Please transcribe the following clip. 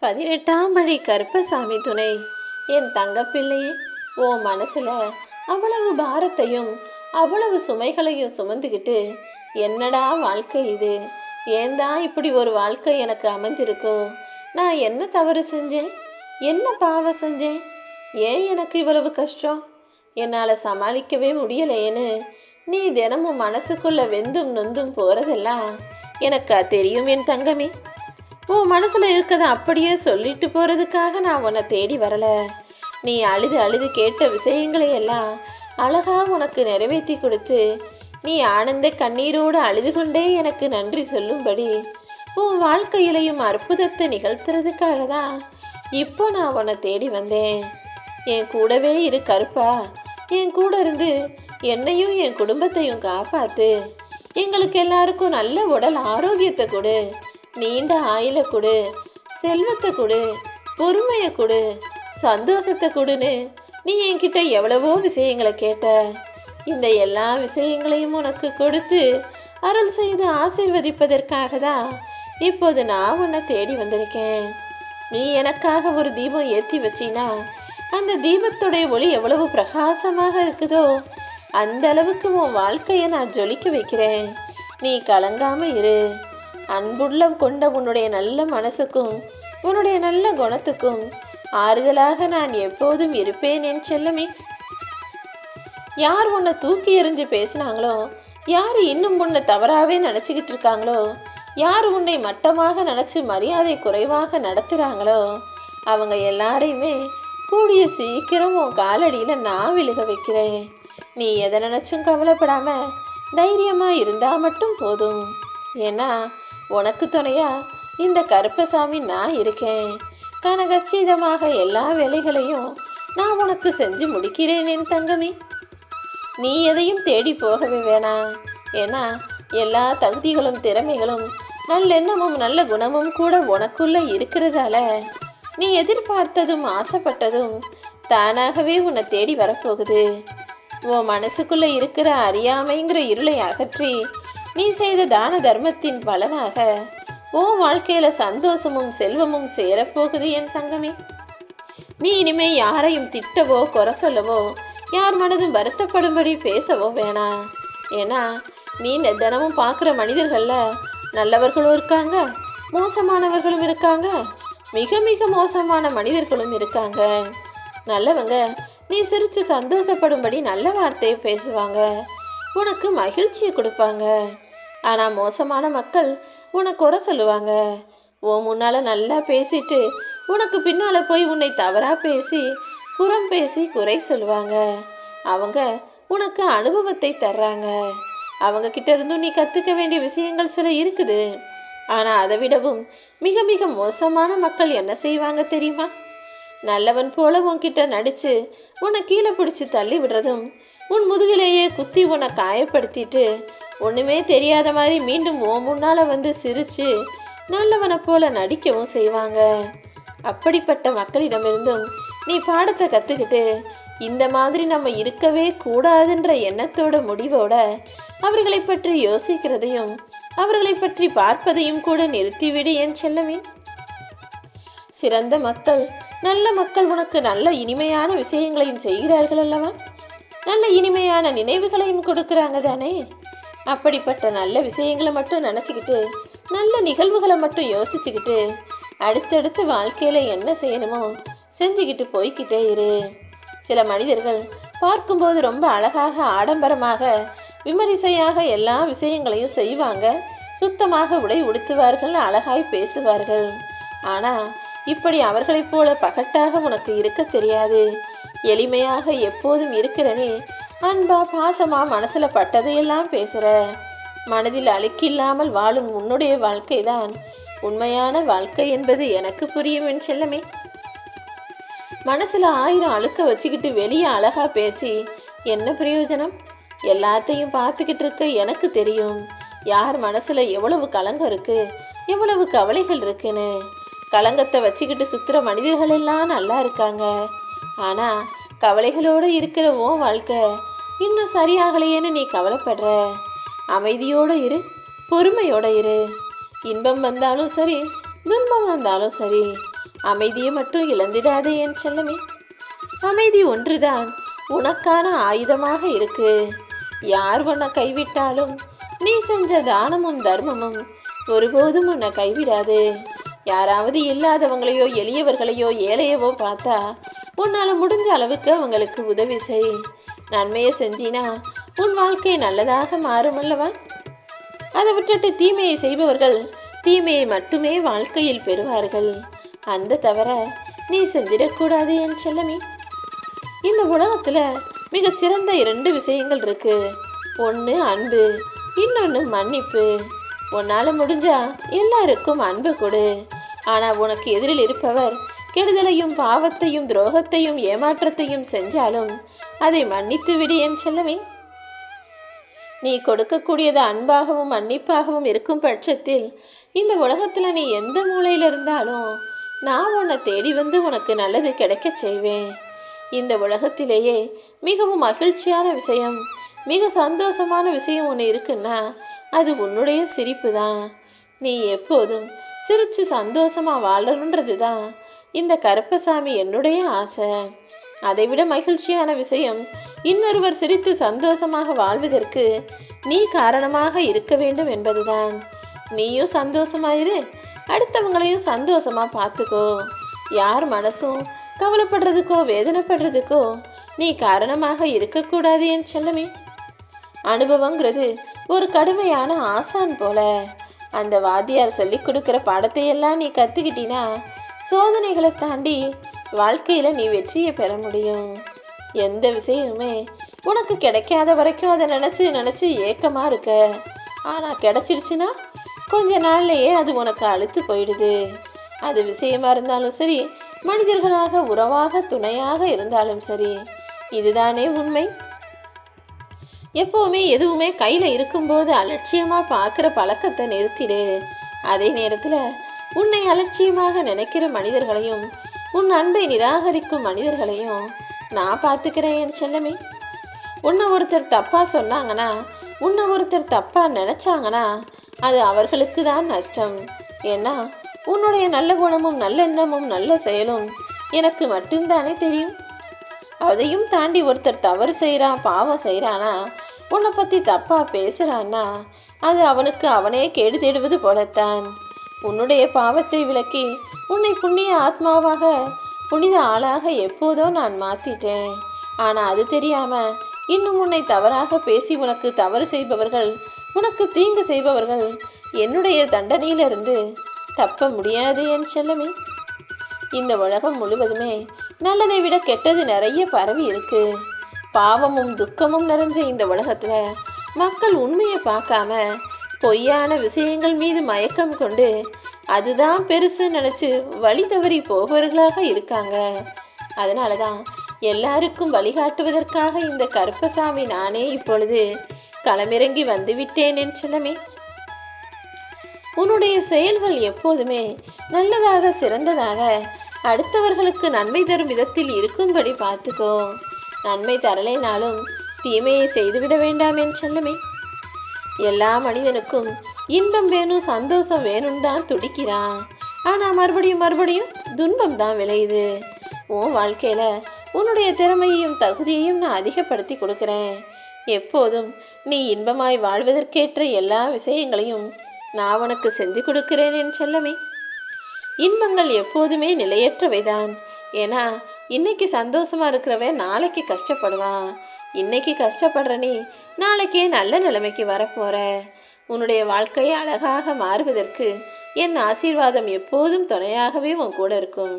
18ஆம் படி கருப்பசாமி துணை. என் தங்கப்பிள்ளையே, ஓ மனசுல அவ்வளவு பாரத்தையும் அவ்வளவு சுமைகளையும் சுமந்துக்கிட்டு என்னடா வாழ்க்கை இது, ஏன்தான் இப்படி ஒரு வாழ்க்கை எனக்கு அமைஞ்சிருக்கோ, நான் என்ன தவறு செஞ்சேன், என்ன பாவம் செஞ்சேன், ஏன் எனக்கு இவ்வளவு கஷ்டம், என்னால் சமாளிக்கவே முடியலையேன்னு நீ தினமும் மனசுக்குள்ள வெந்தும் நொந்தும் போகிறதெல்லாம் எனக்கா தெரியும் என் தங்கமே. உன் மனசில் இருக்கதை அப்படியே சொல்லிட்டு போகிறதுக்காக நான் உன்னை தேடி வரலை. நீ அழுது அழுது கேட்ட விஷயங்களை எல்லாம் அழகாக உனக்கு நிறைவேற்றி கொடுத்து நீ ஆனந்த கண்ணீரோடு அழுது கொண்டே எனக்கு நன்றி சொல்லும்படி உன் வாழ்க்கையிலையும் அற்புதத்தை நிகழ்த்துறதுக்காக தான் இப்போ நான் உன்னை தேடி வந்தேன். என் கூடவே இரு கருப்பா, என் கூட இருந்து என்னையும் என் குடும்பத்தையும் காப்பாற்று. எங்களுக்கு எல்லாருக்கும் நல்ல உடல் ஆரோக்கியத்தை கொடு, நீண்ட ஆயுளை கொடு, செல்வத்தை கொடு, பொறுமையை கொடு, சந்தோஷத்தை கொடுன்னு நீ என்கிட்ட எவ்வளவோ விஷயங்களை கேட்ட. இந்த எல்லா விஷயங்களையும் உனக்கு கொடுத்து அருள் செய்து ஆசீர்வதிப்பதற்காக தான் இப்போது நான் உன்னை தேடி வந்திருக்கேன். நீ எனக்காக ஒரு தீபம் ஏற்றி வச்சினா அந்த தீபத்துடைய ஒளி எவ்வளவு பிரகாசமாக இருக்குதோ அந்த அளவுக்கு உன் வாழ்க்கையை நான் ஜொலிக்க வைக்கிறேன். நீ கலங்காம இரு. அன்புள்ள கொண்ட உன்னுடைய நல்ல மனசுக்கும் உன்னுடைய நல்ல குணத்துக்கும் ஆறுதலாக நான் எப்போதும் இருப்பேன் என் செல்லமே. யார் உன்னை தூக்கி எறிஞ்சு பேசினாங்களோ, யார் இன்னும் உன்னை தவறாகவே நினச்சிக்கிட்டு இருக்காங்களோ, யார் உன்னை மட்டமாக நினச்சி மரியாதை குறைவாக நடத்துகிறாங்களோ அவங்க எல்லாரையுமே கூடிய சீக்கிரம் உன் காலடியில் நான் விழுக வைக்கிறேன். நீ எதை நினச்சும் கவலைப்படாமல் தைரியமாக இருந்தால் மட்டும் போதும். ஏன்னா உனக்கு துணையா இந்த கருப்பசாமி நான் இருக்கேன். கனகச்சிதமாக எல்லா வேலைகளையும் நான் உனக்கு செஞ்சு முடிக்கிறேன் என் தங்கமே. நீ எதையும் தேடி போகவே வேணாம். ஏன்னா எல்லா தகுதிகளும் திறமைகளும் நல்லெண்ணமும் நல்ல குணமும் கூட உனக்குள்ள இருக்கிறதால நீ எதிர்பார்த்ததும் ஆசைப்பட்டதும் தானாகவே உன்னை தேடி வரப்போகுது. உன் மனசுக்குள்ள இருக்கிற அறியாமைங்கிற இருளை அகற்றி நீ செய்த தான தர்மத்தின் பலனாக உன் வாழ்க்கையில சந்தோஷமும் செல்வமும் சேரப்போகுது என் தங்கமே. நீ இனிமே யாரையும் திட்டவோ குறை சொல்லவோ யார் மனதும் வருத்தப்படும்படி பேசவோ வேணாம். ஏன்னா நீ தினமும் பார்க்குற மனிதர்களில் நல்லவர்களும் இருக்காங்க, மோசமானவர்களும் இருக்காங்க, மிக மிக மோசமான மனிதர்களும் இருக்காங்க. நல்லவங்க நீ சிரித்து சந்தோஷப்படும்படி நல்ல வார்த்தையை பேசுவாங்க, உனக்கு மகிழ்ச்சியை கொடுப்பாங்க. ஆனால் மோசமான மக்கள் உனக்கு குறை சொல்லுவாங்க. உன் முன்னால் நல்லா பேசிட்டு உனக்கு பின்னால் போய் உன்னை தவறாக பேசி புறம் பேசி குறை சொல்லுவாங்க. அவங்க உனக்கு அனுபவத்தை தர்றாங்க. அவங்க கிட்ட இருந்தும் நீ கற்றுக்க வேண்டிய விஷயங்கள் சில இருக்குது. ஆனால் அதை விடவும் மிக மிக மோசமான மக்கள் என்ன செய்வாங்க தெரியுமா? நல்லவன் போல உன்கிட்ட நடித்து உன்னை கீழே பிடிச்சி தள்ளி விடுறதும், உன் முதுகிலேயே குத்தி உன்னை காயப்படுத்திட்டு ஒன்றுமே தெரியாத மாதிரி மீண்டும் உன் முன்னால் வந்து சிரித்து நல்லவனை போல நடிக்கவும் செய்வாங்க. அப்படிப்பட்ட மக்களிடமிருந்தும் நீ பாடத்தை கற்றுக்கிட்டு இந்த மாதிரி நம்ம இருக்கவே கூடாதுன்ற எண்ணத்தோட முடிவோட அவர்களை பற்றி யோசிக்கிறதையும் அவர்களை பற்றி பார்ப்பதையும் கூட நிறுத்திவிடு என் செல்லமே. சிறந்த மக்கள், நல்ல மக்கள் உனக்கு நல்ல இனிமையான விஷயங்களையும் செய்கிறார்கள் அல்லவா? நல்ல இனிமையான நினைவுகளையும் கொடுக்குறாங்க தானே? அப்படிப்பட்ட நல்ல விஷயங்களை மட்டும் நினச்சிக்கிட்டு நல்ல நிகழ்வுகளை மட்டும் யோசிச்சுக்கிட்டு அடுத்தடுத்து வாழ்க்கையில் என்ன செய்யணுமோ செஞ்சுக்கிட்டு போய்கிட்டே இரு. சில மனிதர்கள் பார்க்கும்போது ரொம்ப அழகாக ஆடம்பரமாக விமரிசையாக எல்லா விஷயங்களையும் செய்வாங்க, சுத்தமாக உடை உடுத்துவார்கள், அழகாய் பேசுவார்கள். ஆனால் இப்படி அவர்களைப் போல பகட்டாக உனக்கு இருக்க தெரியாது. எளிமையாக எப்போதும் இருக்கிறனே, அன்பா பாசமா மனசுல பட்டதையெல்லாம் பேசுற, மனதில் அழுக்கில்லாமல் வாழும் உன்னுடைய வாழ்க்கை தான் உண்மையான வாழ்க்கை என்பது எனக்கு புரியும் என் செல்லமே. மனசுல 1000 அழுக்க வச்சுக்கிட்டு வெளியே அழகா பேசி என்ன பிரயோஜனம்? எல்லாத்தையும் பார்த்துக்கிட்டு இருக்க எனக்கு தெரியும் யார் மனசுல எவ்வளவு கலங்கம் இருக்கு, எவ்வளவு கவலைகள் இருக்குன்னு. கலங்கத்தை வச்சுக்கிட்டு சுத்துற மனிதர்கள் எல்லாம் நல்லா இருக்காங்க. ஆனா கவலைகளோடு இருக்கிற உன் வாழ்க்கை இன்னும் சரியாகலையேன்னு நீ கவலைப்படுற. அமைதியோடு இரு, பொறுமையோடு இரு. இன்பம் வந்தாலும் சரி, துன்பம் வந்தாலும் சரி, அமைதியை மட்டும் இழந்திடாதே என் செல்லமே. அமைதி ஒன்றுதான் உனக்கான ஆயுதமாக இருக்கு. யார் உன்னை கைவிட்டாலும் நீ செஞ்ச தானமும் தர்மமும் ஒருபோதும் உன்னை கைவிடாது. யாராவது இல்லாதவங்களையோ எளியவர்களையோ ஏழையவோ பார்த்தா உன்னால் முடிஞ்ச அளவுக்கு அவங்களுக்கு உதவி செய். நன்மையை செஞ்சினா உன் வாழ்க்கை நல்லதாக மாறும் அல்லவா? அதை விட்டுட்டு தீமையை செய்பவர்கள் தீமையை மட்டுமே வாழ்க்கையில் பெறுவார்கள். அந்த தவிர நீ செஞ்சிடக்கூடாது என் செல்லமே. இந்த உலகத்தில் மிக சிறந்த 2 விஷயங்கள் இருக்கு. ஒன்று அன்பு, இன்னொன்று மன்னிப்பு. உன்னால் முடிஞ்சா எல்லாருக்கும் அன்பு கொடு. ஆனால் உனக்கு எதிரில் இருப்பவர் கெடுதலையும் பாவத்தையும் துரோகத்தையும் ஏமாற்றத்தையும் செஞ்சாலும் அதை மன்னித்து விடு என் செல்லமே. நீ கொடுக்கக்கூடியது அன்பாகவும் மன்னிப்பாகவும் இருக்கும் பட்சத்தில் இந்த உலகத்தில் நீ எந்த மூலையில் இருந்தாலும் நான் உன்னை தேடி வந்து உனக்கு நல்லது கிடைக்க செய்வேன். இந்த உலகத்திலேயே மிகவும் மகிழ்ச்சியான விஷயம், மிக சந்தோஷமான விஷயம் ஒன்று இருக்குன்னா அது உன்னுடைய சிரிப்பு தான். நீ எப்போதும் சிரித்து சந்தோஷமாக வாழணுன்றது தான் இந்த கருப்பசாமி என்னுடைய ஆசை. அதைவிட மகிழ்ச்சியான விஷயம் இன்னொருவர் சிரித்து சந்தோஷமாக வாழ்வதற்கு நீ காரணமாக இருக்க வேண்டும் என்பதுதான். நீயும் சந்தோஷமாயிரு, அடுத்தவங்களையும் சந்தோஷமாக பார்த்துக்கோ. யார் மனசும் கவலைப்படுறதுக்கோ வேதனைப்படுறதுக்கோ நீ காரணமாக இருக்கக்கூடாது என் செல்லமே. அனுபவங்கிறது ஒரு கடுமையான ஆசான் போல. அந்த வாத்தியார் சொல்லி கொடுக்குற பாடத்தையெல்லாம் நீ கற்றுக்கிட்டினா சோதனைகளை தாண்டி வாழ்க்கையில் நீ வெற்றியை பெற முடியும். எந்த விஷயமுமே உனக்கு கிடைக்காத வரைக்கும் அதை நினச்சி ஏக்கமாக இருக்க. ஆனால் கிடைச்சிருச்சுன்னா கொஞ்ச நாள்லையே அது உனக்கு அழுத்து போயிடுது. அது விஷயமா இருந்தாலும் சரி, மனிதர்களாக உறவாக துணையாக இருந்தாலும் சரி, இதுதானே உண்மை. எப்போவுமே எதுவுமே கையில் இருக்கும்போது அலட்சியமாக பார்க்குற பழக்கத்தை நிறுத்திடு. அதே நேரத்தில் உன்னை அலட்சியமாக நினைக்கிற மனிதர்களையும் உன் அன்பை நிராகரிக்கும் மனிதர்களையும் நான் பார்த்துக்கிறேன் என் செல்லமே. உன்னை ஒருத்தர் தப்பாக சொன்னாங்கன்னா, உன்னை ஒருத்தர் தப்பாக நினச்சாங்கன்னா அது அவர்களுக்கு தான் நஷ்டம். ஏன்னா உன்னுடைய நல்ல குணமும் நல்லெண்ணமும் நல்ல செயலும் எனக்கு மட்டும்தானே தெரியும். அதையும் தாண்டி ஒருத்தர் தவறு செய்கிறான், பாவம் செய்கிறானா, உன்னை பற்றி தப்பாக பேசுகிறான்னா அது அவனுக்கு அவனே கேடு தேடுவது போலத்தான். உன்னுடைய பாவத்தை விலக்கி உன்னை புண்ணிய ஆத்மாவாக புனித ஆளாக எப்போதோ நான் மாற்றிட்டேன். ஆனால் அது தெரியாமல் இன்னும் உன்னை தவறாக பேசி உனக்கு தவறு செய்பவர்கள், உனக்கு தீங்கு செய்பவர்கள் என்னுடைய தண்டனையிலிருந்து தப்ப முடியாது என் செல்லமே. இந்த உலகம் முழுவதுமே நல்லதை விட கெட்டது நிறைய பரவி இருக்கு. பாவமும் துக்கமும் நிறைஞ்ச இந்த உலகத்தில் மக்கள் உண்மையை பார்க்காம பொய்யான விஷயங்கள் மீது மயக்கம் கொண்டு அதுதான் பெருசு நினச்சி வழி தவறி போபவர்களாக இருக்காங்க. அதனால தான் எல்லாருக்கும் வழிகாட்டுவதற்காக இந்த கருப்பசாமி நானே இப்பொழுது களமிறங்கி வந்துவிட்டேன் என் செல்லமே. உன்னுடைய செயல்கள் எப்போதுமே நல்லதாக சிறந்ததாக அடுத்தவர்களுக்கு நன்மை தரும் விதத்தில் இருக்கும்படி பார்த்துக்கோ. நன்மை தரலைனாலும் தீமையை செய்துவிட வேண்டாம் என் செல்லமே. எல்லா மனிதனுக்கும் இன்பம் வேணும், சந்தோஷம் வேணும் தான் துடிக்கிறான். ஆனால் மறுபடியும் துன்பம் தான் விளையுது. உன் வாழ்க்கையில் உன்னுடைய திறமையையும் தகுதியையும் நான் அதிகப்படுத்தி கொடுக்குறேன். எப்போதும் நீ இன்பமாய் வாழ்வதற்கேற்ற எல்லா விஷயங்களையும் நான் உனக்கு செஞ்சு கொடுக்கிறேன் என் செல்லமே. இன்பங்கள் எப்போதுமே நிலையற்றவைதான். ஏன்னா இன்னைக்கு சந்தோஷமா இருக்கிறவன் நாளைக்கு கஷ்டப்படுவான். இன்னைக்கு கஷ்டப்படுற நீ நாளைக்கே நல்ல நிலைமைக்கு வரப்போற. உன்னுடைய வாழ்க்கையை அழகாக மாறுவதற்கு என் ஆசீர்வாதம் எப்போதும் துணையாகவே உன் கூட இருக்கும்.